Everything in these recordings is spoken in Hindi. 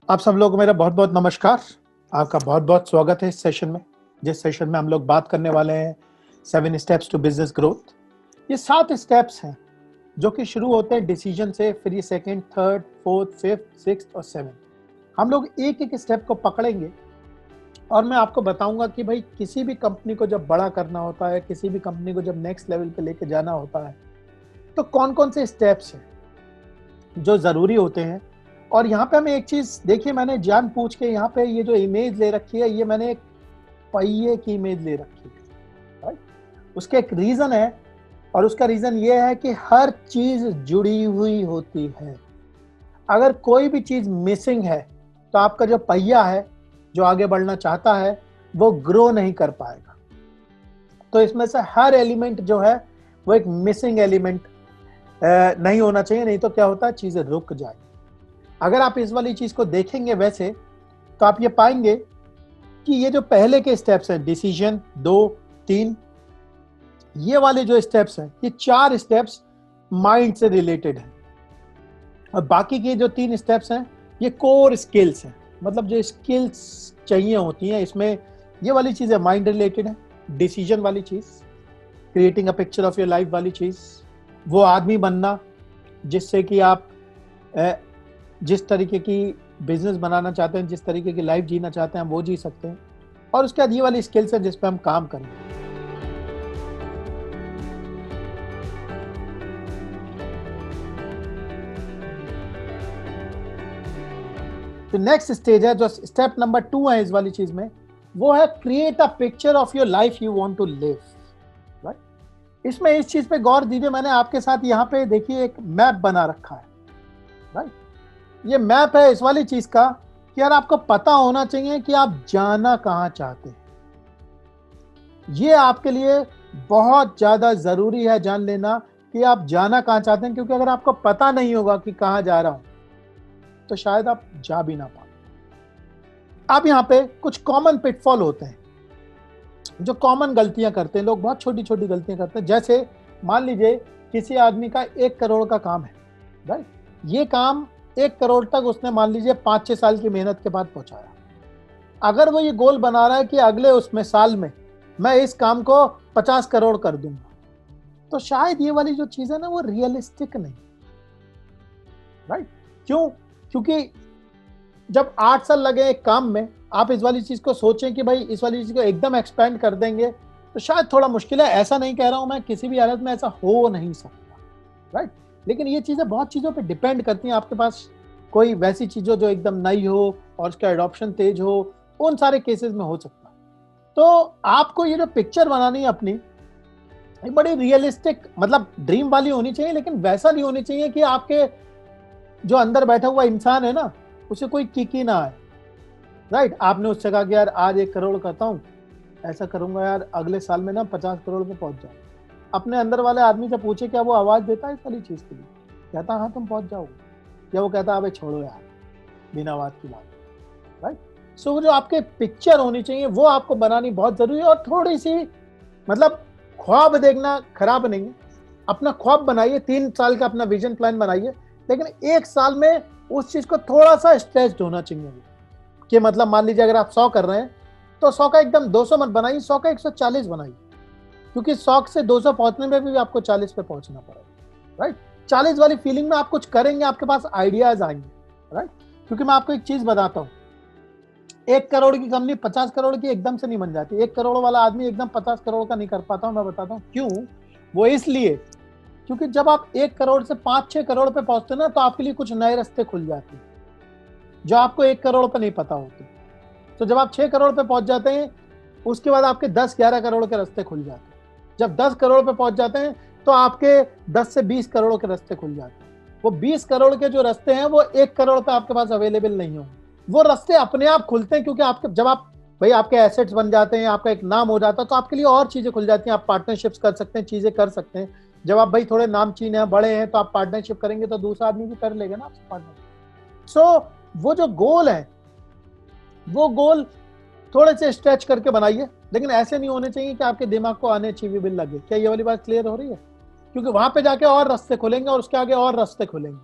आप सब लोग को मेरा बहुत बहुत नमस्कार। आपका बहुत बहुत स्वागत है इस सेशन में, जिस सेशन में हम लोग बात करने वाले हैं 7 स्टेप्स टू बिजनेस ग्रोथ। ये 7 स्टेप्स हैं जो कि शुरू होते हैं डिसीजन से, फिर ये second, third, fourth, fifth, sixth और सेवन्थ। हम लोग एक एक स्टेप को पकड़ेंगे और मैं आपको बताऊंगा कि भाई किसी भी कंपनी को जब बड़ा करना होता है, किसी भी कंपनी को जब नेक्स्ट लेवल पे लेके जाना होता है, तो कौन कौन से स्टेप्स हैं जो ज़रूरी होते हैं। और यहाँ पे हमें एक चीज़ देखिए, मैंने जान पूछ के यहाँ पे ये जो इमेज ले रखी है, ये मैंने एक पहिए की इमेज ले रखी है, राइट। उसका एक रीज़न है और उसका रीज़न ये है कि हर चीज़ जुड़ी हुई होती है। अगर कोई भी चीज़ मिसिंग है तो आपका जो पहिया है, जो आगे बढ़ना चाहता है, वो ग्रो नहीं कर पाएगा। तो इसमें से हर एलिमेंट जो है वो एक मिसिंग एलिमेंट नहीं होना चाहिए, नहीं तो क्या होता है, चीज़ें रुक जाएगी। अगर आप इस वाली चीज को देखेंगे वैसे, तो आप ये पाएंगे कि ये जो पहले के स्टेप्स हैं, डिसीजन 2, 3, ये वाले जो स्टेप्स हैं, ये 4 स्टेप्स माइंड से रिलेटेड हैं। और बाकी के जो 3 स्टेप्स हैं, ये कोर स्किल्स हैं, मतलब जो स्किल्स चाहिए होती हैं इसमें। ये वाली चीजें माइंड रिलेटेड है, डिसीजन वाली चीज, creating a picture of your life वाली चीज, वो आदमी बनना जिससे कि आप जिस तरीके की बिजनेस बनाना चाहते हैं, जिस तरीके की लाइफ जीना चाहते हैं, वो जी सकते हैं। और उसके बाद ये वाली स्किल्स है जिस पे हम काम करेंगे। तो नेक्स्ट स्टेज है, जो स्टेप नंबर 2 है इस वाली चीज में, वो है create a picture of your life you want to live, right. इसमें इस चीज पे गौर दीजिए, मैंने आपके साथ यहाँ पे देखिए एक मैप बना रखा है, राइट। ये मैप है इस वाली चीज का कि यार आपको पता होना चाहिए कि आप जाना कहाँ चाहते हैं। ये आपके लिए बहुत ज्यादा जरूरी है जान लेना कि आप जाना कहाँ चाहते हैं, क्योंकि अगर आपको पता नहीं होगा कि कहाँ जा रहा हूं तो शायद आप जा भी ना पाओ। अब यहाँ पे कुछ कॉमन पिटफॉल होते हैं, जो कॉमन गलतियां करते हैं लोग, बहुत छोटी छोटी गलतियां करते हैं। जैसे मान लीजिए किसी आदमी का 1 करोड़ का काम है, राइट। ये काम 1 करोड़ तक उसने मान लीजिए 5-6 साल की मेहनत के बाद पहुंचाया। अगर वो ये गोल बना रहा है कि अगले उसमें साल में मैं इस काम को 50 करोड़ कर दूंगा, तो शायद ये वाली जो चीज है ना, वो रियलिस्टिक नहीं, राइट। क्यों? क्योंकि जब 8 साल लगे एक काम में, आप इस वाली चीज को सोचें कि भाई इस वाली चीज को एकदम एक्सपेंड कर देंगे तो शायद थोड़ा मुश्किल है। ऐसा नहीं कह रहा हूं मैं, किसी भी हालत में ऐसा हो नहीं सकता, राइट। लेकिन ये चीजें बहुत चीजों पे डिपेंड करती हैं। आपके पास कोई वैसी चीजों जो एकदम नई हो और उसका एडॉप्शन तेज हो, उन सारे केसेस में हो सकता है। तो आपको ये जो पिक्चर बनानी है अपनी, एक बड़ी रियलिस्टिक, मतलब ड्रीम वाली होनी चाहिए, लेकिन वैसा नहीं होनी चाहिए कि आपके जो अंदर बैठा हुआ इंसान है ना, उसे कोई किकी ना आए, राइट। आपने उससे कहा कि यार आज 1 करोड़ करता हूँ, ऐसा करूंगा यार अगले साल में ना 50 करोड़ पे पहुंच जाओ। अपने अंदर वाले आदमी से पूछे क्या वो आवाज देता है इस वाली चीज के लिए, कहता हाँ तुम पहुंच जाओगे, या वो कहता अबे छोड़ो यार बिना बात की बात, राइट। सो जो आपके पिक्चर होनी चाहिए वो आपको बनानी बहुत जरूरी है। और थोड़ी सी, मतलब ख्वाब देखना खराब नहीं है, अपना ख्वाब बनाइए, 3 साल का अपना विजन प्लान बनाइए, लेकिन 1 साल में उस चीज को थोड़ा सा स्ट्रेच्ड होना चाहिए। कि मतलब मान लीजिए अगर आप 100 कर रहे हैं तो 100 का एकदम 200 मत बनाइए, 100 का 140 बनाइए, क्योंकि 100 से 200 पहुंचने में भी आपको 40 पे पहुंचना पड़ेगा, राइट। 40 वाली फीलिंग में आप कुछ करेंगे, आपके पास आइडियाज आएंगे, राइट। क्योंकि मैं आपको एक चीज बताता हूँ, 1 करोड़ की कंपनी 50 करोड़ की एकदम से नहीं बन जाती। 1 करोड़ वाला आदमी एकदम 50 करोड़ का नहीं कर पाता हूँ। मैं बताता हूँ क्यों। वो इसलिए क्योंकि जब आप 1 करोड़ से 5-6 करोड़ पे पहुंचते हैं ना, तो आपके लिए कुछ नए रास्ते खुल जाते हैं जो आपको 1 करोड़ पे नहीं पता होते। तो जब आप 6 करोड़ पे पहुंच जाते हैं, उसके बाद आपके 10-11 करोड़ के रास्ते खुल जाते हैं। जब 10 करोड़ पे पहुंच जाते हैं तो आपके 10 से 20 करोड़ के रास्ते खुल जाते हैं। वो 20 करोड़ के जो रास्ते हैं वो 1 करोड़ पे आपके पास अवेलेबल नहीं होंगे। वो रास्ते अपने आप खुलते हैं, क्योंकि आपके जब आप भाई आपके एसेट्स बन जाते हैं, आपका एक नाम हो जाता है, तो आपके लिए और चीजें खुल जाती हैं। आप पार्टनरशिप्स कर सकते हैं, चीजें कर सकते हैं। जब आप भाई थोड़े नामचीन हैं, बड़े हैं, तो आप पार्टनरशिप करेंगे तो दूसरा आदमी भी कर लेगा ना आपसे पार्टनरशिप। सो वो जो गोल है, वो गोल थोड़े से स्ट्रेच करके बनाइए, लेकिन ऐसे नहीं होने चाहिए कि आपके दिमाग को अनअचीवेबल लगे। क्या ये वाली बात क्लियर हो रही है? क्योंकि वहां पे जाके और रास्ते खुलेंगे और उसके आगे और रास्ते खुलेंगे।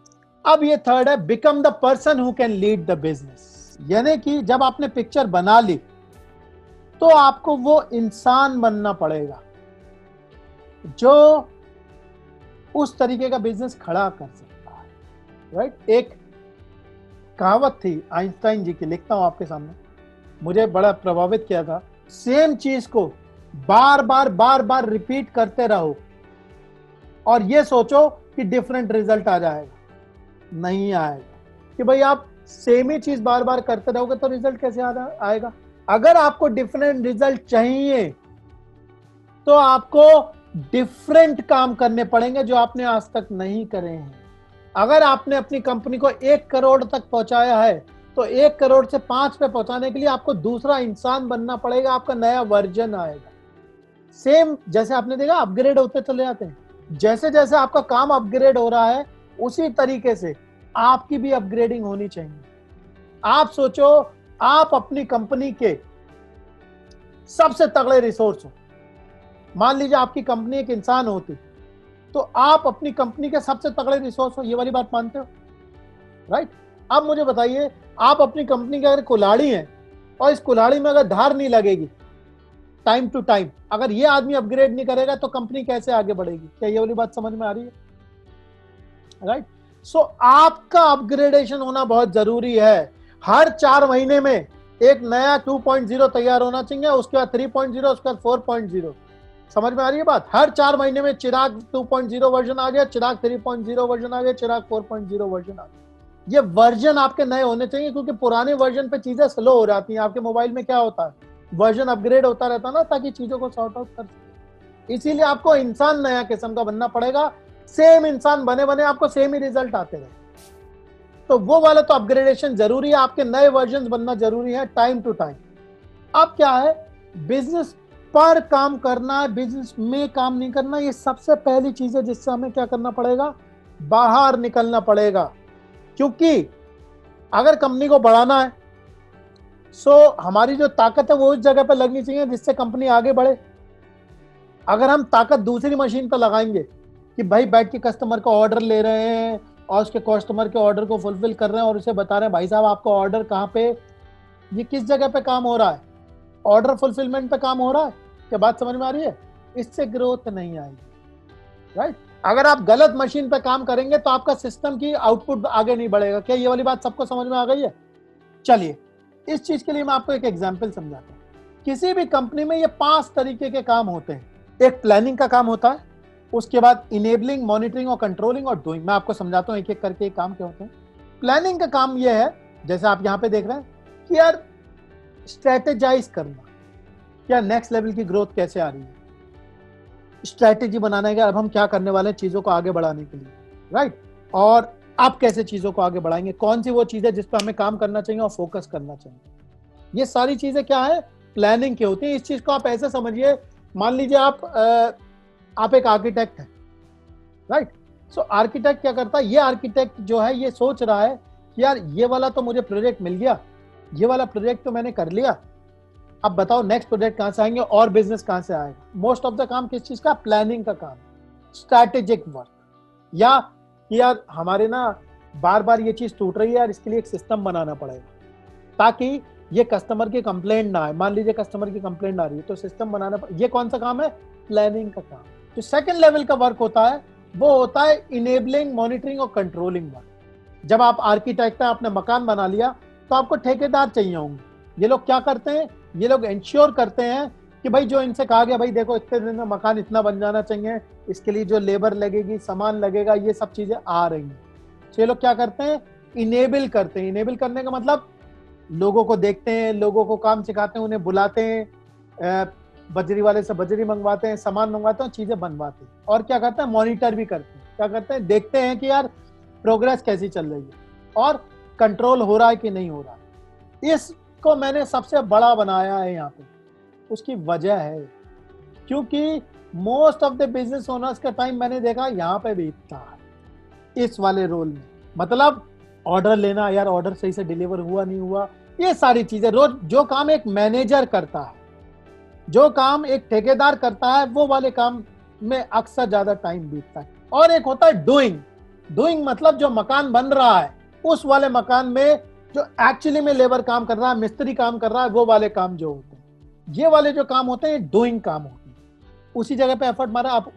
अब ये थर्ड है, become the person who can lead the business. यानी कि जब आपने पिक्चर बना ली तो आपको वो इंसान बनना पड़ेगा जो उस तरीके का बिजनेस खड़ा कर सकता है, राइट। एक कहावत थी आइंस्टाइन जी की, लिखता हूं आपके सामने, मुझे बड़ा प्रभावित किया था। सेम चीज को बार बार रिपीट करते रहो और ये सोचो कि डिफरेंट रिजल्ट आ जाएगा, नहीं आएगा। कि भाई आप सेम ही चीज बार बार करते रहोगे तो रिजल्ट कैसे आएगा। अगर आपको डिफरेंट रिजल्ट चाहिए तो आपको डिफरेंट काम करने पड़ेंगे जो आपने आज तक नहीं करे हैं। अगर आपने अपनी कंपनी को 1 करोड़ तक पहुंचाया है तो 1 करोड़ से 5 पे पहुंचाने के लिए आपको दूसरा इंसान बनना पड़ेगा, आपका नया वर्जन आएगा। सेम जैसे आपने देखा अपग्रेड होते चले जाते हैं, जैसे जैसे आपका काम अपग्रेड हो रहा है उसी तरीके से आपकी भी अपग्रेडिंग होनी चाहिए। आप सोचो, आप अपनी कंपनी के सबसे तगड़े रिसोर्स हो। मान लीजिए आपकी कंपनी एक इंसान होती तो आप अपनी कंपनी के सबसे तगड़े रिसोर्स हो, ये वाली बात मानते हो, राइट। अब मुझे बताइए, आप अपनी कंपनी के अगर कुल्हाड़ी हैं और इस कुल्हाड़ी में अगर धार नहीं लगेगी टाइम टू टाइम, अगर ये आदमी अपग्रेड नहीं करेगा तो कंपनी कैसे आगे बढ़ेगी। क्या ये वाली बात समझ में आ रही है, राइट। सो आपका अपग्रेडेशन होना बहुत जरूरी है। हर 4 महीने में एक नया 2.0 तैयार होना चाहिए, उसके बाद 3.0, उसके बाद 4.0। समझ में आ रही है बात। हर 4 महीने में चिराग 2.0 वर्जन आ गया, चिराग 3.0 वर्जन आ गया, चिराग 4.0 वर्जन आ गया। ये वर्जन आपके नए होने चाहिए, क्योंकि पुराने वर्जन पे चीजें स्लो हो जाती हैं। आपके मोबाइल में क्या होता है, वर्जन अपग्रेड होता रहता है ना, ताकि चीजों को सॉर्ट आउट कर सके। इसीलिए आपको इंसान नया किस्म का बनना पड़ेगा। सेम इंसान बने बने आपको सेम ही रिजल्ट आते रहे, तो वो वाला तो अपग्रेडेशन जरूरी है, आपके नए वर्जन बनना जरूरी है टाइम टू टाइम। अब क्या है, बिजनेस पर काम करना है, बिजनेस में काम नहीं करना। ये सबसे पहली चीज है जिससे हमें क्या करना पड़ेगा, बाहर निकलना पड़ेगा। क्योंकि अगर कंपनी को बढ़ाना है सो हमारी जो ताकत है वो उस जगह पर लगनी चाहिए जिससे कंपनी आगे बढ़े। अगर हम ताकत दूसरी मशीन पर लगाएंगे कि भाई बैठ के कस्टमर का ऑर्डर ले रहे हैं और उसके कस्टमर के ऑर्डर को फुलफिल कर रहे हैं और उसे बता रहे हैं भाई साहब आपका ऑर्डर कहाँ पे, ये किस जगह पे काम हो रहा है, ऑर्डर फुलफिलमेंट पे काम हो रहा है। क्या बात समझ में आ रही है। इससे ग्रोथ नहीं आएगी, राइट। अगर आप गलत मशीन पे काम करेंगे तो आपका सिस्टम की आउटपुट आगे नहीं बढ़ेगा। क्या ये वाली बात सबको समझ में आ गई है। चलिए, इस चीज के लिए मैं आपको एक एग्जांपल समझाता हूँ। किसी भी कंपनी में ये 5 तरीके के काम होते हैं। एक प्लानिंग का काम होता है, उसके बाद इनेबलिंग, मॉनिटरिंग और कंट्रोलिंग और डूइंग। मैं आपको समझाता हूँ एक एक करके काम क्या होते हैं। प्लानिंग का काम यह है, जैसे आप यहाँ पे देख रहे हैं कि यार स्ट्रेटेजाइज करना, क्या नेक्स्ट लेवल की ग्रोथ कैसे आ रही है, स्ट्रेटेजी बनाना है कि अब हम क्या करने वाले हैं चीजों को आगे बढ़ाने के लिए, राइट। और आप कैसे चीजों को आगे बढ़ाएंगे, कौन सी वो चीज है जिस पर हमें काम करना चाहिए और फोकस करना चाहिए। ये सारी चीजें क्या है, प्लानिंग की होती है। इस चीज को आप ऐसे समझिए, मान लीजिए आप एक आर्किटेक्ट हैं, राइट। सो आर्किटेक्ट क्या करता है, ये आर्किटेक्ट जो है ये सोच रहा है कि यार ये वाला तो मुझे प्रोजेक्ट मिल गया, ये वाला प्रोजेक्ट तो मैंने कर लिया, अब बताओ नेक्स्ट प्रोजेक्ट कहां से आएंगे और बिजनेस कहां से आएगा। मोस्ट ऑफ द काम किस चीज का, प्लानिंग का काम, स्ट्रैटेजिक वर्क। या यार हमारे ना बार बार ये चीज टूट रही है यार, इसके लिए एक सिस्टम बनाना पड़ेगा ताकि ये कस्टमर की कंप्लेंट ना आए। मान लीजिए कस्टमर की कंप्लेंट आ रही है तो सिस्टम बनाना ये कौन सा काम है, प्लानिंग का काम। तो सेकंड लेवल का वर्क होता है वो होता है इनेबलिंग, मॉनिटरिंग और कंट्रोलिंग वर्क। जब आप आर्किटेक्ट हैं, आपने मकान बना लिया तो आपको ठेकेदार चाहिए होंगे। ये लोग क्या करते हैं, ये लोग इंश्योर करते हैं कि भाई जो इनसे कहा गया भाई देखो इतने दिन में मकान इतना बन जाना चाहिए, इसके लिए जो लेबर लगेगी, सामान लगेगा, ये सब चीजें आ रही हैं। तो ये लोग क्या करते हैं, इनेबल करते हैं। इनेबल करने का मतलब लोगों को देखते हैं, लोगों को काम सिखाते हैं, उन्हें बुलाते हैं, बजरी वाले से बजरी मंगवाते हैं, सामान मंगवाते हैं, चीजें बनवाते हैं। और क्या करते हैं, मॉनिटर भी करते हैं। क्या करते हैं, देखते हैं कि यार प्रोग्रेस कैसी चल रही है और कंट्रोल हो रहा है कि नहीं हो रहा है। इसको मैंने सबसे बड़ा बनाया है यहाँ पे। उसकी वजह है क्योंकि most of the business owners का टाइम मैंने देखा यहाँ पे बीतता है इस वाले रोल में। मतलब ऑर्डर लेना, यार ऑर्डर सही से डिलीवर हुआ नहीं हुआ, ये सारी चीजें। रोज जो काम एक मैनेजर करता है, जो काम एक ठेकेदार करता है, वो वाले काम में अक्सर ज्यादा टाइम बीतता है। और एक होता है डूइंग। डूइंग मतलब जो मकान बन रहा है उस वाले मकान में जो एक्चुअली में लेबर काम कर रहा है, मिस्त्री काम कर रहा है, वो वाले काम जो होते हैं, ये वाले जो काम होते हैं डूइंग काम होते हैं। उसी जगह पे एफर्ट मारा, आप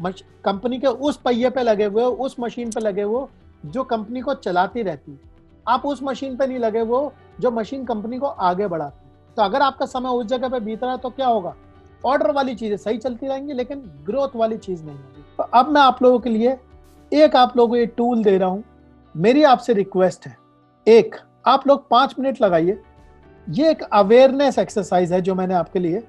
कंपनी के उस पहिए पे लगे हुए हो, उस मशीन पे लगे हुए हो जो कंपनी को चलाती रहती है। आप उस मशीन पे नहीं लगे हुए हो जो मशीन कंपनी को आगे बढ़ाती है। तो अगर आपका समय उस जगह पे बीत रहा है तो क्या होगा, ऑर्डर वाली चीजें सही चलती रहेंगी लेकिन ग्रोथ वाली चीज नहीं होगी। तो अब मैं आप लोगों के लिए एक आप लोगों को ये टूल दे रहा हूं। मेरी आपसे रिक्वेस्ट है, एक आप लोग 5 मिनट लगाइए। ये एक अवेयरनेस एक्सरसाइज है जो मैंने आपके लिए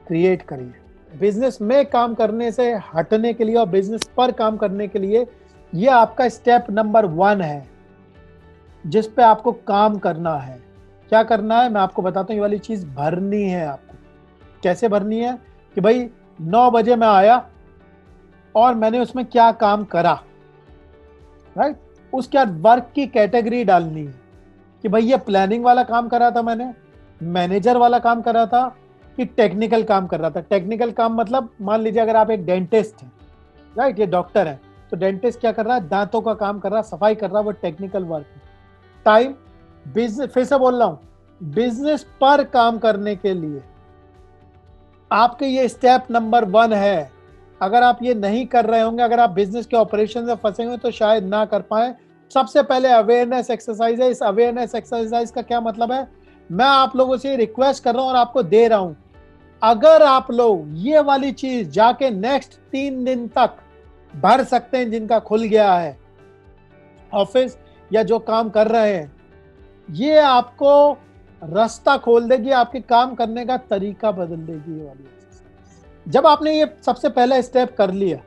क्रिएट करी है। बिजनेस में काम करने से हटने के लिए और बिजनेस पर काम करने के लिए ये आपका स्टेप नंबर 1 है जिस पे आपको काम करना है। क्या करना है मैं आपको बताता हूँ। ये वाली चीज भरनी है आपको। कैसे भरनी है कि भाई 9 बजे मैं आया और मैंने उसमें क्या काम करा, राइट। उसके बाद वर्क की कैटेगरी डालनी है कि भाई ये प्लानिंग वाला काम करा था मैंने, मैनेजर वाला काम करा था, कि टेक्निकल काम कर रहा था। टेक्निकल काम मतलब मान लीजिए अगर आप एक डेंटिस्ट हैं, राइट, ये डॉक्टर है, तो डेंटिस्ट क्या कर रहा है, दांतों का काम कर रहा है, सफाई कर रहा है, वो टेक्निकल वर्क है। टाइम बिजनेस, फिर से बोल रहा हूं, बिजनेस पर काम करने के लिए आपके ये स्टेप नंबर 1 है। अगर आप ये नहीं कर रहे होंगे, अगर आप बिजनेस के ऑपरेशन में फंसे हुए तो शायद ना कर पाए। सबसे पहले अवेयरनेस एक्सरसाइज है। इस अवेयरनेस एक्सरसाइज का क्या मतलब है, मैं आप लोगों से रिक्वेस्ट कर रहा हूं और आपको दे रहा हूं, अगर आप लोग ये वाली चीज जाके नेक्स्ट 3 दिन तक भर सकते हैं, जिनका खुल गया है ऑफिस या जो काम कर रहे हैं, ये आपको रास्ता खोल देगी, आपके काम करने का तरीका बदल देगी ये वाली एक्सरसाइज। जब आपने ये सबसे पहला स्टेप कर लिया,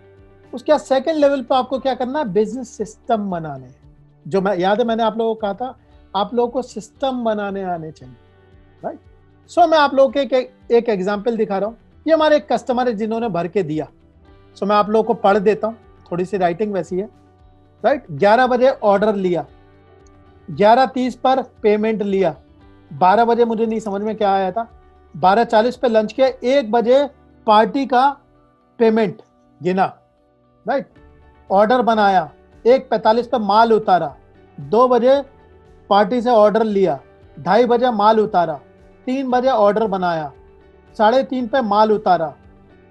उसके बाद सेकंड लेवल पे आपको क्या करना है, बिजनेस सिस्टम बनाने हैं। जो मैं याद है मैंने आप लोगों को कहा था, आप लोगों को सिस्टम बनाने आने चाहिए, राइट। सो मैं आप लोगों के एक एग्जांपल दिखा रहा हूँ। ये हमारे एक कस्टमर है जिन्होंने भर के दिया। सो मैं आप लोगों को पढ़ देता हूँ, थोड़ी सी राइटिंग वैसी है, राइट। 11 बजे ऑर्डर लिया, 11:30 पर पेमेंट लिया, 12 बजे मुझे नहीं समझ में क्या आया था, 12:40 पे लंच किया, 1 बजे पार्टी का पेमेंट गिना, राइट। ऑर्डर बनाया, 1:45 पे माल उतारा, 2 बजे पार्टी से ऑर्डर लिया, 2:30 बजे माल उतारा, 3 बजे ऑर्डर बनाया, 3:30 पे माल उतारा,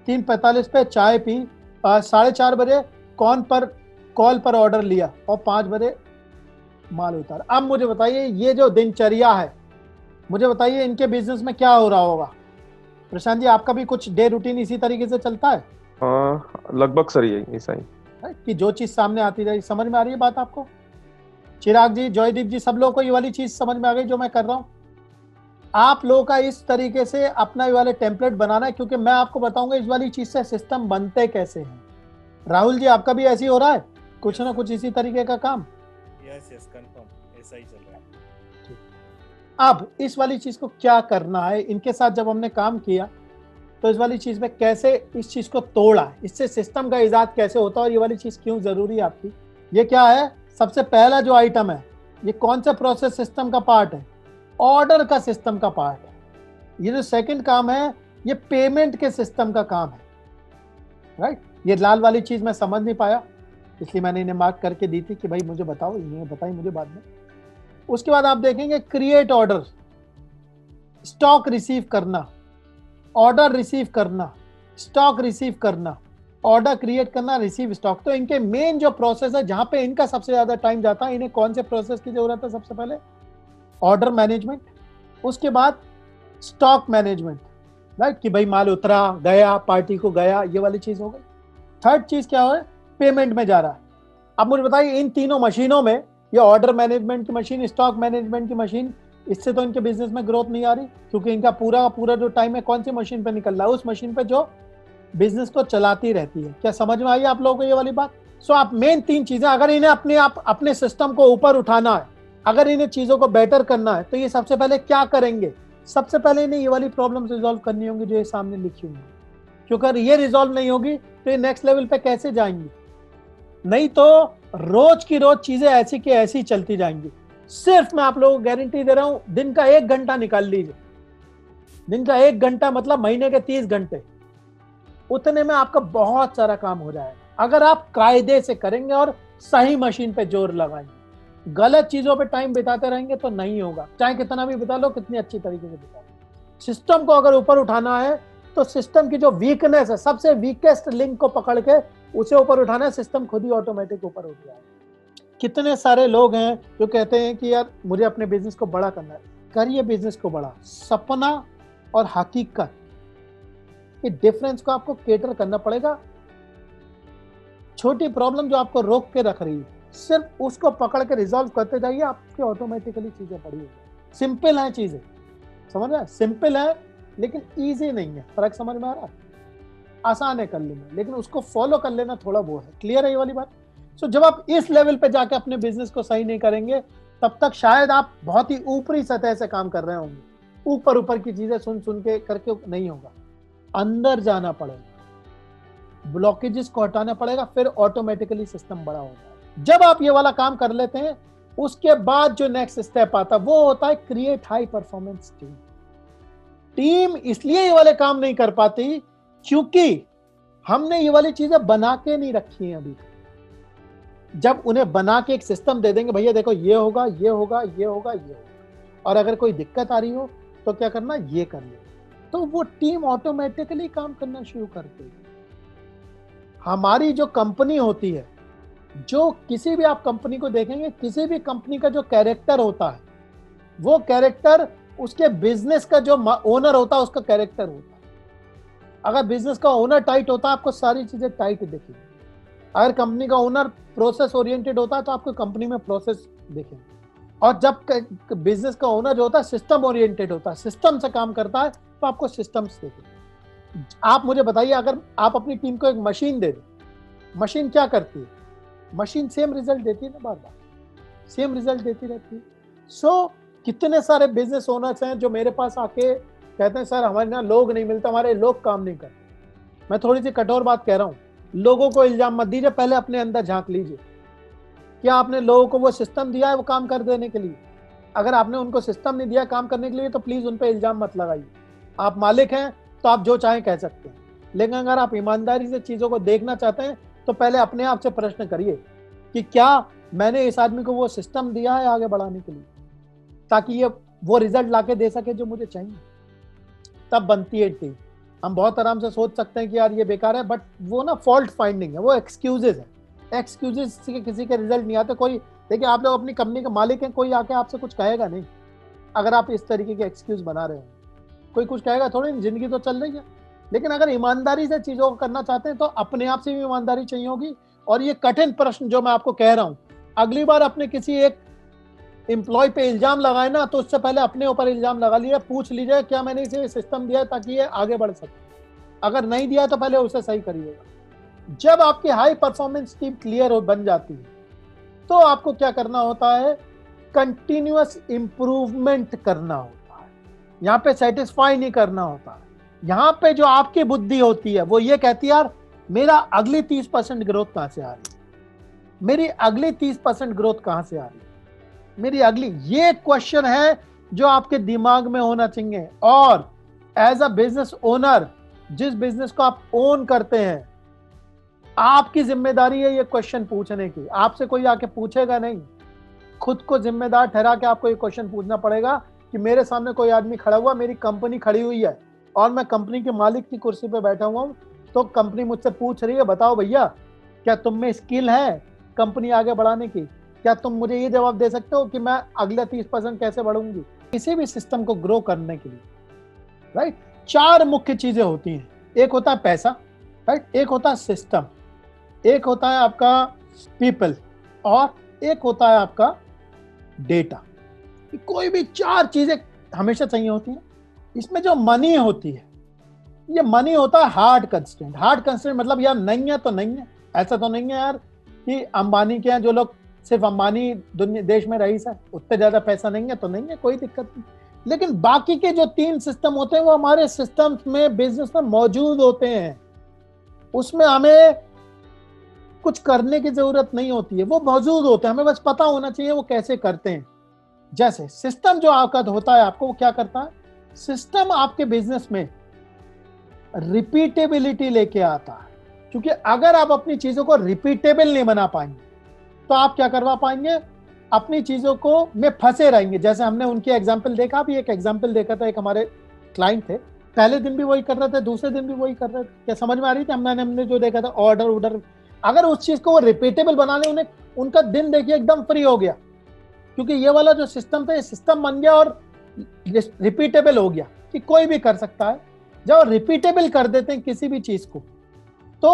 3:45 पे चाय पी, 4:30 बजे कॉल पर ऑर्डर लिया और 5 बजे माल उतारा। अब मुझे बताइए ये जो दिनचर्या है, मुझे बताइए इनके बिजनेस में क्या हो रहा होगा। प्रशांत जी, आपका भी कुछ डे रूटीन इसी तरीके से चलता है? लगभग सर यही ऐसा ही कि जो चीज सामने आती रही। समझ में आ रही है बात आपको? चिराग जी, जॉयदीप जी, सब लोगों को ये वाली चीज समझ में आ गई जो मैं कर रहा हूँ? आप लोगों का इस तरीके से अपना ये वाले टेम्पलेट बनाना है, क्योंकि मैं आपको बताऊंगा इस वाली चीज से सिस्टम बनते कैसे हैं। राहुल जी, आपका भी ऐसे ही हो रहा है कुछ ना कुछ इसी तरीके का काम? यस कंफर्म, ऐसा ही चल रहा है। अब इस वाली चीज को क्या करना है, इनके साथ जब हमने काम किया तो इस वाली चीज में कैसे इस चीज को तोड़ा, इससे सिस्टम का इजाद कैसे होता है और ये वाली चीज क्यों जरूरी है आपकी। ये क्या है, सबसे पहला जो आइटम है, ये कौन सा प्रोसेस सिस्टम का पार्ट है, ऑर्डर का सिस्टम का पार्ट है। ये जो सेकंड काम है, ये पेमेंट के सिस्टम का काम है, राइट। ये लाल वाली चीज मैं समझ नहीं पाया, इसलिए मैंने इन्हें मार्क करके दी थी कि भाई मुझे बताओ, इन्हें बताई मुझे बाद में। उसके बाद आप देखेंगे क्रिएट ऑर्डर, स्टॉक रिसीव करना, ऑर्डर रिसीव करना, स्टॉक रिसीव करना, ऑर्डर क्रिएट करना, रिसीव स्टॉक। तो इनके मेन जो प्रोसेस है जहां पे इनका सबसे ज्यादा टाइम जाता है, इन्हें कौन से प्रोसेस की जरूरत है? सबसे पहले ऑर्डर मैनेजमेंट, उसके बाद स्टॉक मैनेजमेंट, राइट, कि भाई माल उतरा गया, पार्टी को गया, ये वाली चीज हो गई। थर्ड चीज क्या है, पेमेंट में जा रहा है। अब मुझे बताइए इन तीनों मशीनों में, ये ऑर्डर मैनेजमेंट की मशीन, स्टॉक मैनेजमेंट की मशीन, इससे तो इनके बिजनेस में ग्रोथ नहीं आ रही, क्योंकि इनका पूरा जो टाइम है कौन सी मशीन पे निकल रहा है, उस मशीन पे जो बिजनेस को चलाती रहती है। क्या समझ में आई आप लोगों को ये वाली बात? सो आप मेन 3 चीजें, अगर इन्हें अपने सिस्टम को ऊपर उठाना है, अगर इन्हें चीजों को बेटर करना है, तो ये सबसे पहले क्या करेंगे, सबसे पहले इन्हें ये वाली प्रॉब्लम रिजॉल्व करनी होंगी जो ये सामने लिखी होंगी। क्योंकि अगर ये रिजॉल्व नहीं होगी तो ये नेक्स्ट लेवल पे कैसे जाएंगी? नहीं तो रोज की रोज चीजें ऐसी की ऐसी चलती जाएंगी। सिर्फ मैं आप लोगों को गारंटी दे रहा हूं, दिन का 1 घंटा निकाल लीजिए, दिन का 1 घंटा मतलब महीने के 30 घंटे, उतने में आपका बहुत सारा काम हो जाएगा। अगर आप कायदे से करेंगे और सही मशीन पे जोर लगाएंगे। गलत चीजों पे टाइम बिताते रहेंगे तो नहीं होगा, चाहे कितना भी बिता लो, कितनी अच्छी तरीके से बिता लो। सिस्टम को अगर ऊपर उठाना है तो सिस्टम की जो वीकनेस है, सबसे वीकेस्ट लिंक को पकड़ के उसे ऊपर उठाना है, सिस्टम खुद ही ऑटोमेटिक ऊपर उठ जाएगा। कितने सारे लोग हैं जो कहते हैं कि यार मुझे अपने बिजनेस को बड़ा करना है। करिए बिजनेस को बड़ा। सपना और हकीकत के डिफरेंस को आपको केटर करना पड़ेगा। छोटी प्रॉब्लम जो आपको रोक के रख रही है, सिर्फ उसको पकड़ के रिजॉल्व करते जाइए, आपके ऑटोमेटिकली चीजें बड़ी हो जाएगी। सिंपल है चीजें, समझ रहे हैं? सिंपल है लेकिन इजी नहीं है। फर्क समझ में आ रहा है? आसान है कर लेना, लेकिन उसको फॉलो कर लेना थोड़ा वो है। क्लियर है ये वाली बात? सो जब आप इस लेवल पे जाके अपने बिजनेस को सही नहीं करेंगे, तब तक शायद आप बहुत ही ऊपरी सतह से काम कर रहे होंगे, ऊपर ऊपर की चीजें सुन सुन के करके नहीं होगा। अंदर जाना पड़ेगा, ब्लॉकेजेस को हटाना पड़ेगा, फिर ऑटोमेटिकली सिस्टम बड़ा हो जाएगा। जब आप ये वाला काम कर लेते हैं, उसके बाद जो नेक्स्ट स्टेप आता है वो होता है create high performance team. Team इसलिए ये वाले काम नहीं कर पाती क्योंकि हमने ये वाली चीजें बना के नहीं रखी हैं अभी तक। जब उन्हें बना के एक सिस्टम दे देंगे, भैया देखो ये होगा, ये होगा, ये होगा, ये होगा, और अगर कोई दिक्कत आ रही हो तो क्या करना, ये कर ले, तो वो टीम ऑटोमेटिकली काम करना शुरू करती है। हमारी जो कंपनी होती है, जो किसी भी आप कंपनी को देखेंगे, किसी भी कंपनी का जो कैरेक्टर होता है, वो कैरेक्टर उसके बिजनेस का जो ओनर होता है उसका कैरेक्टर होता है। अगर बिजनेस का ओनर टाइट होता है, आपको सारी चीजें टाइट दिखेंगी। अगर कंपनी का ओनर प्रोसेस ओरिएंटेड होता है तो आपको कंपनी में प्रोसेस दिखेंगे। और जब बिजनेस का ओनर जो होता है सिस्टम ओरिएंटेड होता है, सिस्टम से काम करता है, तो आपको सिस्टम्स दिखेंगे। आप मुझे बताइए, अगर आप अपनी टीम को एक मशीन दे दें, मशीन क्या करती है? मशीन सेम रिजल्ट देती है ना, बार बार सेम रिजल्ट देती रहती है। सो कितने सारे बिजनेस ओनर्स हैं जो मेरे पास आके कहते हैं सर हमारे यहाँ लोग नहीं मिलते, हमारे लोग काम नहीं करते। मैं थोड़ी सी कठोर बात कह रहा हूँ, लोगों को इल्जाम मत दीजिए, पहले अपने अंदर झांक लीजिए। क्या आपने लोगों को वो सिस्टम दिया है वो काम कर देने के लिए? अगर आपने उनको सिस्टम नहीं दिया काम करने के लिए तो प्लीज उन पर इल्जाम मत लगाइए। आप मालिक हैं तो आप जो चाहें कह सकते हैं, लेकिन अगर आप ईमानदारी से चीजों को देखना चाहते हैं तो पहले अपने आप से प्रश्न करिए कि क्या मैंने इस आदमी को वो सिस्टम दिया है आगे बढ़ाने के लिए, ताकि ये वो रिजल्ट लाके दे सके जो मुझे चाहिए। तब बनती है टीम। हम बहुत आराम से सोच सकते हैं कि यार ये बेकार है, बट वो ना फॉल्ट फाइंडिंग है, वो एक्सक्यूजेज है। एक्सक्यूजेज से किसी के रिजल्ट नहीं आते। कोई देखिए, आप लोग अपनी कंपनी के मालिक हैं, कोई आके आपसे कुछ कहेगा नहीं अगर आप इस तरीके के एक्सक्यूज बना रहे हो। कोई कुछ कहेगा थोड़ी, जिंदगी तो चल रही है। लेकिन अगर ईमानदारी से चीजों को करना चाहते हैं तो अपने आप से भी ईमानदारी चाहिए होगी। और ये कठिन प्रश्न जो मैं आपको कह रहा हूं, अगली बार अपने किसी एक एम्प्लॉय पे इल्जाम लगाए ना, तो उससे पहले अपने ऊपर इल्जाम लगा लीजिए, पूछ लीजिए क्या मैंने इसे सिस्टम दिया है ताकि ये आगे बढ़ सके। अगर नहीं दिया तो पहले उसे सही करिएगा। जब आपकी हाई परफॉर्मेंस टीम क्लियर हो बन जाती है तो आपको क्या करना होता है, कंटिन्यूअस इंप्रूवमेंट करना होता है। यहाँ पे सेटिस्फाई नहीं करना होता है। यहाँ पे जो आपकी बुद्धि होती है वो ये कहती है यार मेरा अगली 30% ग्रोथ कहाँ से आ रही है, मेरी अगली 30% ग्रोथ कहाँ से आ रही है, मेरी अगली, ये क्वेश्चन है जो आपके दिमाग में होना चाहिए। और एज अ बिजनेस ओनर, जिस बिजनेस को आप ओन करते हैं, आपकी जिम्मेदारी है ये क्वेश्चन पूछने की। आपसे कोई आके पूछेगा नहीं, खुद को जिम्मेदार ठहरा के आपको ये क्वेश्चन पूछना पड़ेगा कि मेरे सामने कोई आदमी खड़ा हुआ, मेरी कंपनी खड़ी हुई है और मैं कंपनी के मालिक की कुर्सी पे बैठा हुआ हूं, तो कंपनी मुझसे पूछ रही है बताओ भैया क्या तुम में स्किल है कंपनी आगे बढ़ाने की? क्या तुम मुझे ये जवाब दे सकते हो कि मैं अगले 30% कैसे बढ़ूंगी? किसी भी सिस्टम को ग्रो करने के लिए, राइट, 4 मुख्य चीजें होती हैं। एक होता है पैसा, राइट, एक होता है सिस्टम, एक होता है आपका पीपल, और एक होता है आपका डेटा। कोई भी 4 चीजें हमेशा चाहिए होती हैं। इसमें जो मनी होती है, ये मनी होता है हार्ड कंस्ट्रेंट। हार्ड कंस्ट्रेंट मतलब यार नहीं है तो नहीं है। ऐसा तो नहीं है यार कि अंबानी के यहाँ जो लोग सिर्फ अंबानी दुनिया देश में रईस है, उतने ज्यादा पैसा नहीं है तो नहीं है, कोई दिक्कत नहीं। लेकिन बाकी के जो 3 सिस्टम होते हैं वो हमारे सिस्टम्स में, बिजनेस में मौजूद होते हैं। उसमें हमें कुछ करने की जरूरत नहीं होती है, वो मौजूद होते हैं, हमें बस पता होना चाहिए वो कैसे करते हैं। जैसे सिस्टम जो आपका होता है, आपको वो क्या करता है, सिस्टम आपके बिजनेस में रिपीटेबिलिटी लेके आता है। क्योंकि अगर आप अपनी चीजों को रिपीटेबल नहीं बना पाएंगे तो आप क्या करवा पाएंगे, अपनी चीजों को में फंसे रहेंगे। जैसे हमने उनकी एग्जाम्पल देखा, अभी एक एग्जाम्पल देखा था, एक हमारे क्लाइंट थे, पहले दिन भी वही कर रहे थे, दूसरे दिन भी वही कर रहे थे। क्या समझ में आ रही थी? हमने जो देखा था ऑर्डर, अगर उस चीज को वो रिपीटेबल बनाने, उन्हें उनका दिन देखिए एकदम फ्री हो गया, क्योंकि ये वाला जो सिस्टम था ये सिस्टम बन गया और रिपीटेबल हो गया कि कोई भी कर सकता है। जब रिपीटेबल कर देते हैं किसी भी चीज को तो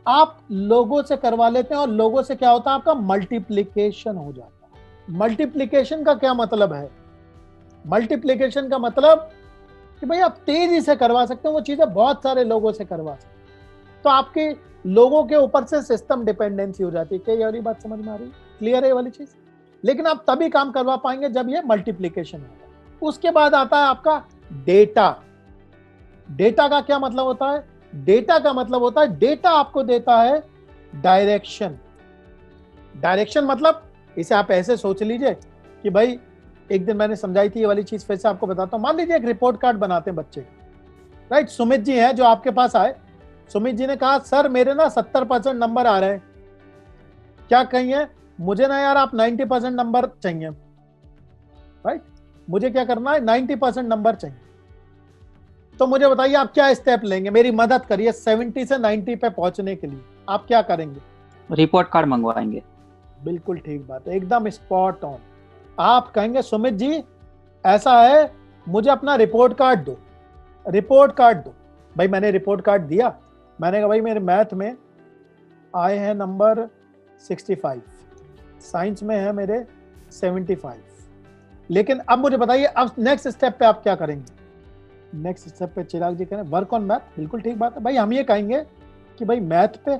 आप लोगों से करवा लेते हैं, और लोगों से क्या होता है, आपका मल्टीप्लिकेशन हो जाता है। मल्टीप्लिकेशन का क्या मतलब है? मल्टीप्लिकेशन का मतलब कि भाई आप तेजी से करवा सकते हैं वो चीजें, बहुत सारे लोगों से करवा सकते हैं, तो आपके लोगों के ऊपर से सिस्टम डिपेंडेंसी हो जाती है। क्या ये वाली बात समझ में आ रही है? क्लियर है ये वाली चीज? लेकिन आप तभी काम करवा पाएंगे जब ये मल्टीप्लिकेशन होगा। उसके बाद आता है आपका डेटा। डेटा का क्या मतलब होता है? डेटा का मतलब होता है, डेटा आपको देता है डायरेक्शन। डायरेक्शन मतलब इसे आप ऐसे सोच लीजिए कि भाई एक दिन मैंने समझाई थी ये वाली चीज, फिर से आपको बताता हूं। मान लीजिए एक रिपोर्ट कार्ड बनाते हैं बच्चे का, राइट? सुमित जी हैं जो आपके पास आए, सुमित जी ने कहा सर मेरे ना 70% नंबर आ रहे हैं, क्या कहिए? मुझे ना यार आप 90% नंबर चाहिए, राइट? मुझे क्या करना है, 90% नंबर चाहिए। तो मुझे बताइए आप क्या स्टेप लेंगे, मेरी मदद करिए 70 से 90 पे पहुंचने के लिए। आप क्या करेंगे? रिपोर्ट कार्ड मंगवाएंगे। बिल्कुल ठीक बात है, एकदम स्पॉट ऑन। आप कहेंगे सुमित जी ऐसा है, मुझे अपना रिपोर्ट कार्ड दो, रिपोर्ट कार्ड दो। भाई मैंने रिपोर्ट कार्ड दिया, मैंने कहा भाई मेरे मैथ में आए हैं नंबर 65, साइंस में है मेरे 75। लेकिन अब मुझे बताइए अब नेक्स्ट स्टेप पे आप क्या करेंगे? नेक्स्ट स्टेप पे चिराग जी करें वर्क ऑन मैथ। बिल्कुल ठीक बात है भाई, हम ये कहेंगे कि भाई मैथ पे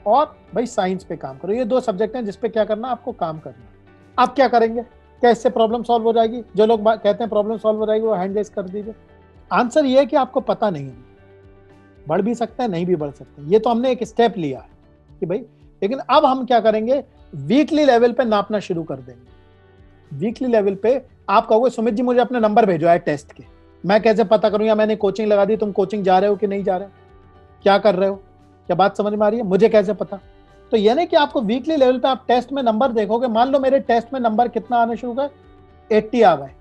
और भाई साइंस पे काम करो, ये दो सब्जेक्ट हैं जिसपे क्या करना, आपको काम करना। आप क्या करेंगे? क्या इससे प्रॉब्लम सॉल्व हो जाएगी? जो लोग कहते हैं प्रॉब्लम सॉल्व हो जाएगी वो हैंड रेज कर दीजिए। आंसर ये है कि आपको पता नहीं है, बढ़ भी सकते हैं नहीं भी बढ़ सकते हैं। ये तो हमने एक स्टेप लिया है कि भाई, लेकिन अब हम क्या करेंगे, वीकली लेवल पे नापना शुरू कर देंगे। वीकली लेवल पे आप कहोगे सुमित जी मुझे अपने नंबर भेजो है टेस्ट के, मैं कैसे पता करूं, या मैंने कोचिंग लगा दी, तुम कोचिंग जा रहे हो कि नहीं जा रहे हो, क्या कर रहे हो, क्या बात समझ में आ रही है? मुझे कैसे पता? तो यानी कि आपको वीकली लेवल पे आप टेस्ट में नंबर देखोगे। मान लो मेरे टेस्ट में नंबर कितना आने शुरू गए, 80 आ गए,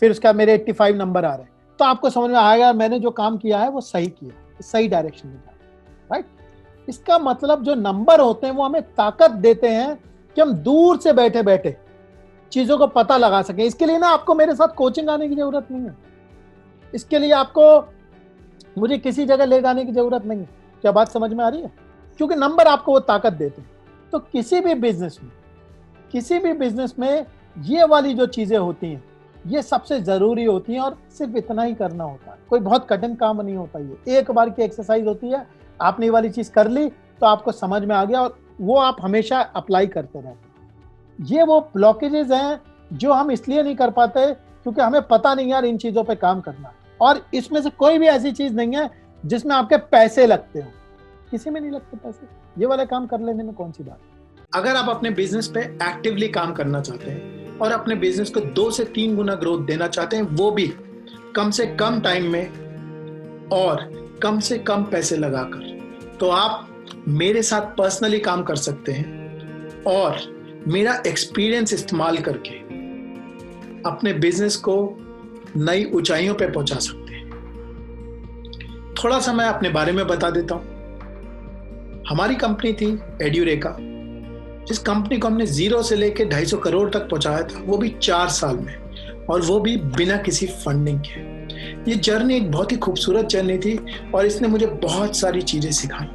फिर उसका मेरे 85 नंबर आ रहे हैं, तो आपको समझ में आएगा मैंने जो काम किया है वो सही किया, सही डायरेक्शन में जा, राइट? इसका मतलब जो नंबर होते हैं वो हमें ताकत देते हैं कि हम दूर से बैठे बैठे चीजों को पता लगा सकें। इसके लिए ना आपको मेरे साथ कोचिंग आने की जरूरत नहीं है, इसके लिए आपको मुझे किसी जगह ले जाने की जरूरत नहीं है। क्या बात समझ में आ रही है? क्योंकि नंबर आपको वो ताकत देते हैं। तो किसी भी बिजनेस में ये वाली जो चीजें होती हैं ये सबसे जरूरी होती हैं, और सिर्फ इतना ही करना होता है, कोई बहुत कठिन काम नहीं होता। ये एक बार की एक्सरसाइज होती है, आपने ये वाली चीज कर ली तो आपको समझ में आ गया, और वो आप हमेशा अप्लाई करते रहते हैं। ये वो ब्लॉकेजेस हैं जो हम इसलिए नहीं कर पाते क्योंकि हमें पता नहीं यार इन चीजों पे काम करना, और इसमें से कोई भी ऐसी चीज नहीं है जिसमें आपके पैसे लगते हो, किसी में नहीं लगते पैसे। ये वाले काम कर लेने में कौन सी बात है? अगर आप अपने बिजनेस पे एक्टिवली काम करना चाहते हैं और अपने बिजनेस को 2 से 3 गुना ग्रोथ देना चाहते हैं, वो भी कम से कम टाइम में और कम से कम पैसे लगाकर, तो आप मेरे साथ पर्सनली काम कर सकते हैं और मेरा एक्सपीरियंस इस्तेमाल करके अपने बिजनेस को नई ऊंचाइयों पे पहुंचा सकते हैं। थोड़ा सा मैं अपने बारे में बता देता हूं। हमारी कंपनी थी एड्यूरेका, जिस कंपनी को हमने 0 से लेके 250 करोड़ तक पहुंचाया था, वो भी 4 साल में, और वो भी बिना किसी फंडिंग के। ये जर्नी एक बहुत ही खूबसूरत जर्नी थी और इसने मुझे बहुत सारी चीजें सिखाई।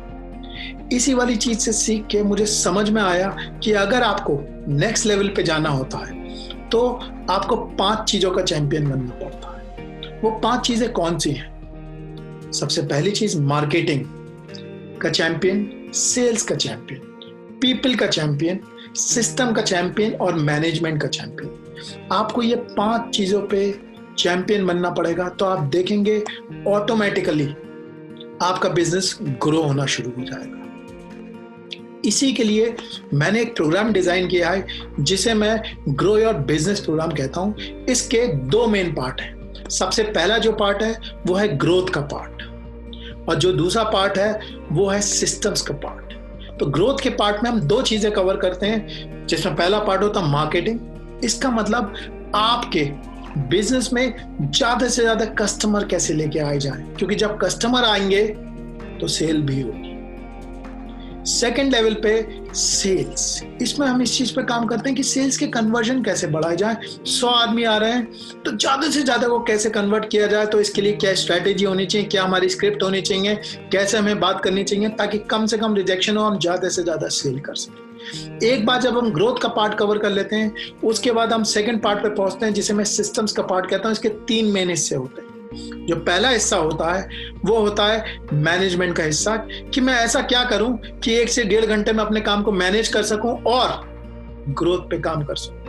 इसी वाली चीज से सीख के मुझे समझ में आया कि अगर आपको नेक्स्ट लेवल पे जाना होता है तो आपको 5 चीजों का चैंपियन बनना पड़ता है। वो 5 चीजें कौन सी हैं? सबसे पहली चीज मार्केटिंग का चैंपियन, सेल्स का चैंपियन, पीपल का चैंपियन, सिस्टम का चैंपियन और मैनेजमेंट का चैंपियन। आपको ये 5 चीजों पे चैंपियन बनना पड़ेगा, तो आप देखेंगे ऑटोमेटिकली आपका बिजनेस ग्रो होना शुरू हो जाएगा। इसी के लिए मैंने एक प्रोग्राम डिजाइन किया है जिसे मैं ग्रो योर बिजनेस प्रोग्राम कहता हूं। इसके 2 मेन पार्ट हैं। सबसे पहला जो पार्ट है वो है ग्रोथ का पार्ट, और जो दूसरा पार्ट है वो है सिस्टम्स का पार्ट। तो ग्रोथ के पार्ट में हम 2 चीजें कवर करते हैं, जिसमें पहला पार्ट होता है मार्केटिंग। इसका मतलब आपके बिजनेस में ज्यादा से ज्यादा कस्टमर कैसे लेके आए जाए, क्योंकि जब कस्टमर आएंगे तो सेल भी होगी। सेकेंड लेवल पे सेल्स, इसमें हम इस चीज पे काम करते हैं कि सेल्स के कन्वर्जन कैसे बढ़ाए जाए। 100 आदमी आ रहे हैं तो ज्यादा से ज्यादा को कैसे कन्वर्ट किया जाए, तो इसके लिए क्या स्ट्रैटेजी होनी चाहिए, क्या हमारी स्क्रिप्ट होनी चाहिए, कैसे हमें बात करनी चाहिए ताकि कम से कम रिजेक्शन हो, हम ज्यादा से ज्यादा सेल कर सकें। एक बार जब हम ग्रोथ का पार्ट कवर कर लेते हैं, उसके बाद हम सेकंड पार्ट पे पहुंचते हैं जिसे मैं सिस्टम्स का पार्ट कहता हूं। इसके 3 मेन हिस्से होते हैं। जो पहला हिस्सा होता है वो होता है मैनेजमेंट का हिस्सा, कि मैं ऐसा क्या करूं कि 1 से 1.5 घंटे में अपने काम को मैनेज कर सकूं और ग्रोथ पे काम कर सकूं।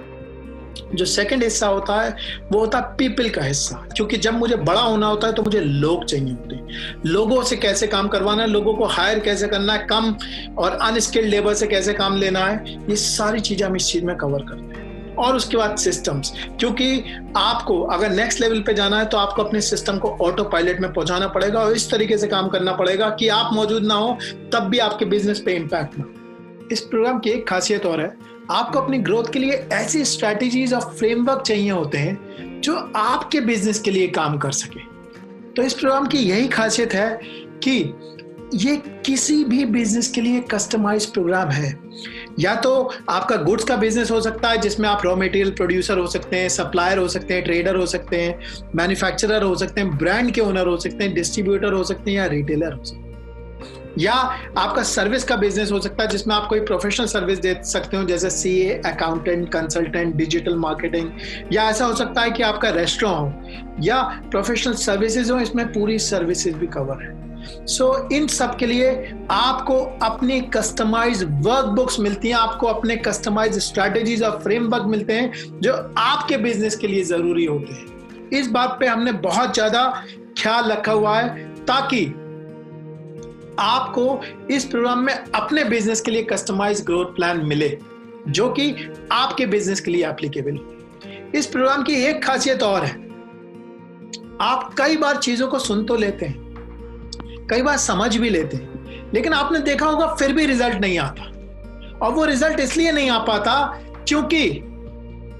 जो सेकंड हिस्सा होता है वो होता है पीपल का हिस्सा, क्योंकि जब मुझे बड़ा होना होता है तो मुझे लोग चाहिए होते हैं। लोगों से कैसे काम करवाना है, लोगों को हायर कैसे करना है, कम और अनस्किल्ड लेबर से कैसे काम लेना है, ये सारी चीजें हम इस चीज में कवर करते हैं। और उसके बाद सिस्टम्स, क्योंकि आपको अगर नेक्स्ट लेवल पे जाना है तो आपको अपने सिस्टम को ऑटो पायलट में पहुंचाना पड़ेगा और इस तरीके से काम करना पड़ेगा कि आप मौजूद ना हो तब भी आपके बिजनेस पे इम्पैक्ट ना हो। इस प्रोग्राम की एक खासियत और है, आपको अपनी ग्रोथ के लिए ऐसी स्ट्रैटेजीज और फ्रेमवर्क चाहिए होते हैं जो आपके बिजनेस के लिए काम कर सके। तो इस प्रोग्राम की यही खासियत है कि ये किसी भी बिजनेस के लिए कस्टमाइज प्रोग्राम है। या तो आपका गुड्स का बिजनेस हो सकता है जिसमें आप रॉ मटेरियल प्रोड्यूसर हो सकते हैं, सप्लायर हो सकते हैं, ट्रेडर हो सकते हैं, मैन्युफैक्चरर हो सकते हैं, ब्रांड के ओनर हो सकते हैं, डिस्ट्रीब्यूटर हो सकते हैं या रिटेलर हो सकते हैं। या आपका सर्विस का बिजनेस हो सकता है जिसमें आप कोई प्रोफेशनल सर्विस दे सकते हो, जैसे CA, accountant, consultant, digital marketing. या ऐसा हो सकता है कि आपका रेस्टोरेंट हो या प्रोफेशनल सर्विसेज हो, इसमें पूरी सर्विसेज भी कवर है। इन सब के लिए आपको अपनी कस्टमाइज वर्कबुक्स मिलती हैं, आपको अपने कस्टमाइज स्ट्रैटेजीज और फ्रेमवर्क मिलते हैं जो आपके बिजनेस के लिए जरूरी होते हैं। इस बात पे हमने बहुत ज्यादा ख्याल रखा हुआ है ताकि आपको इस प्रोग्राम में अपने बिजनेस के लिए कस्टमाइज ग्रोथ प्लान मिले जो कि आपके बिजनेस के लिए एप्लीकेबल हो। इस प्रोग्राम की एक खासियत और है, आप कई बार चीजों को सुन तो लेते हैं, कई बार समझ भी लेते हैं, लेकिन आपने देखा होगा फिर भी रिजल्ट नहीं आता। और वो रिजल्ट इसलिए नहीं आ पाता क्योंकि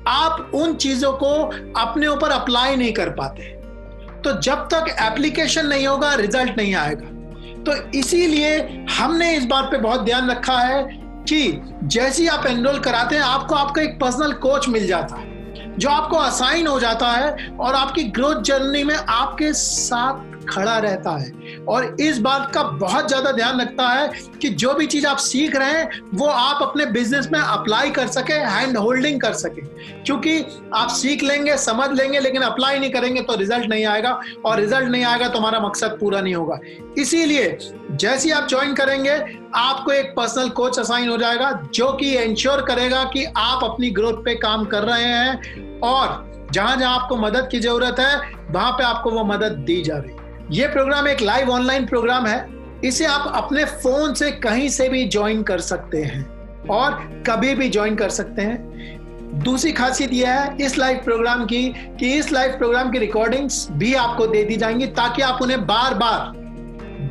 आप उन चीजों को अपने ऊपर अप्लाई नहीं कर पाते। तो जब तक एप्लीकेशन नहीं होगा रिजल्ट नहीं आएगा। तो इसीलिए हमने इस बात पे बहुत ध्यान रखा है कि जैसे ही आप एनरोल कराते हैं आपको आपका एक पर्सनल कोच मिल जाता है जो आपको असाइन हो जाता है और आपकी ग्रोथ जर्नी में आपके साथ खड़ा रहता है और इस बात का बहुत ज्यादा ध्यान रखता है कि जो भी चीज आप सीख रहे हैं वो आप अपने बिजनेस में अप्लाई कर सके, हैंड होल्डिंग कर सके। क्योंकि आप सीख लेंगे, समझ लेंगे, लेकिन अप्लाई नहीं करेंगे तो रिजल्ट नहीं आएगा और रिजल्ट नहीं आएगा तो हमारा मकसद पूरा नहीं होगा। इसीलिए जैसे आप ज्वाइन करेंगे आपको एक पर्सनल कोच असाइन हो जाएगा जो कि इंश्योर करेगा कि आप अपनी ग्रोथ पे काम कर रहे हैं और जहां जहां आपको मदद की जरूरत है वहां पे आपको वो मदद दी जा रही है। ये प्रोग्राम एक लाइव ऑनलाइन प्रोग्राम है, इसे आप अपने फोन से कहीं से भी ज्वाइन कर सकते हैं और कभी भी ज्वाइन कर सकते हैं। दूसरी खासियत यह है इस लाइव प्रोग्राम की कि इस लाइव प्रोग्राम की रिकॉर्डिंग्स भी आपको दे दी जाएंगी ताकि आप उन्हें बार बार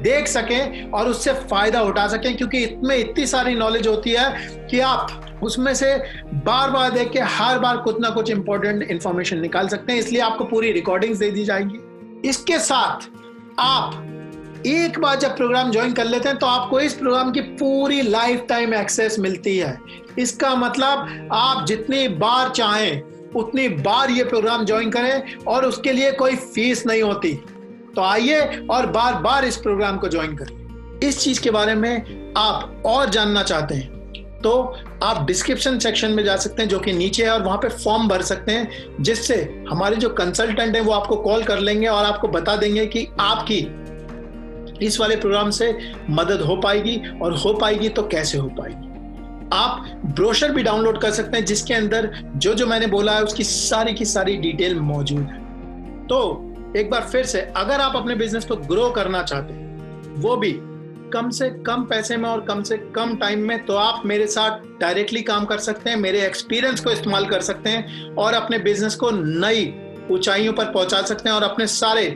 देख सकें और उससे फायदा उठा सकें, क्योंकि इसमें इतनी सारी नॉलेज होती है कि आप उसमें से बार बार देख के हर बार कुछ ना कुछ इंपॉर्टेंट इंफॉर्मेशन निकाल सकते हैं। इसलिए आपको पूरी रिकॉर्डिंग्स दे दी जाएंगी। इसके साथ आप एक बार जब प्रोग्राम ज्वाइन कर लेते हैं तो आपको इस प्रोग्राम की पूरी लाइफ टाइम एक्सेस मिलती है। इसका मतलब आप जितनी बार चाहें उतनी बार ये प्रोग्राम ज्वाइन करें और उसके लिए कोई फीस नहीं होती। तो आइए और बार बार इस प्रोग्राम को ज्वाइन करें। इस चीज के बारे में आप और जानना चाहते हैं तो आप डिस्क्रिप्शन सेक्शन में जा सकते हैं जो कि नीचे है और वहां पे फॉर्म भर सकते हैं, जिससे हमारे जो कंसल्टेंट हैं वो आपको कॉल कर लेंगे और आपको बता देंगे कि आपकी इस वाले प्रोग्राम से मदद हो पाएगी और हो पाएगी तो कैसे हो पाएगी। आप ब्रोशर भी डाउनलोड कर सकते हैं जिसके अंदर जो जो मैंने बोला है उसकी सारी की सारी डिटेल मौजूद है। तो एक बार फिर से अगर आप अपने बिजनेस को ग्रो करना चाहते हैं वो भी कम से कम पैसे में और कम से कम टाइम में, तो आप मेरे साथ डायरेक्टली काम कर सकते हैं, मेरे एक्सपीरियंस को इस्तेमाल कर सकते हैं और अपने बिजनेस को नई ऊंचाइयों पर पहुंचा सकते हैं और अपने सारे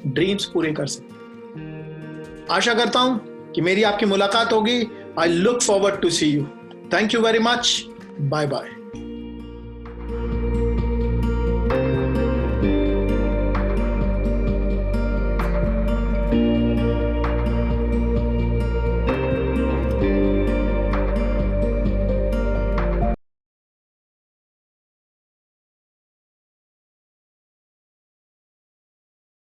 ड्रीम्स पूरे कर सकते हैं। आशा करता हूं कि मेरी आपकी मुलाकात होगी। I look forward to see you. Thank you very much. Bye bye.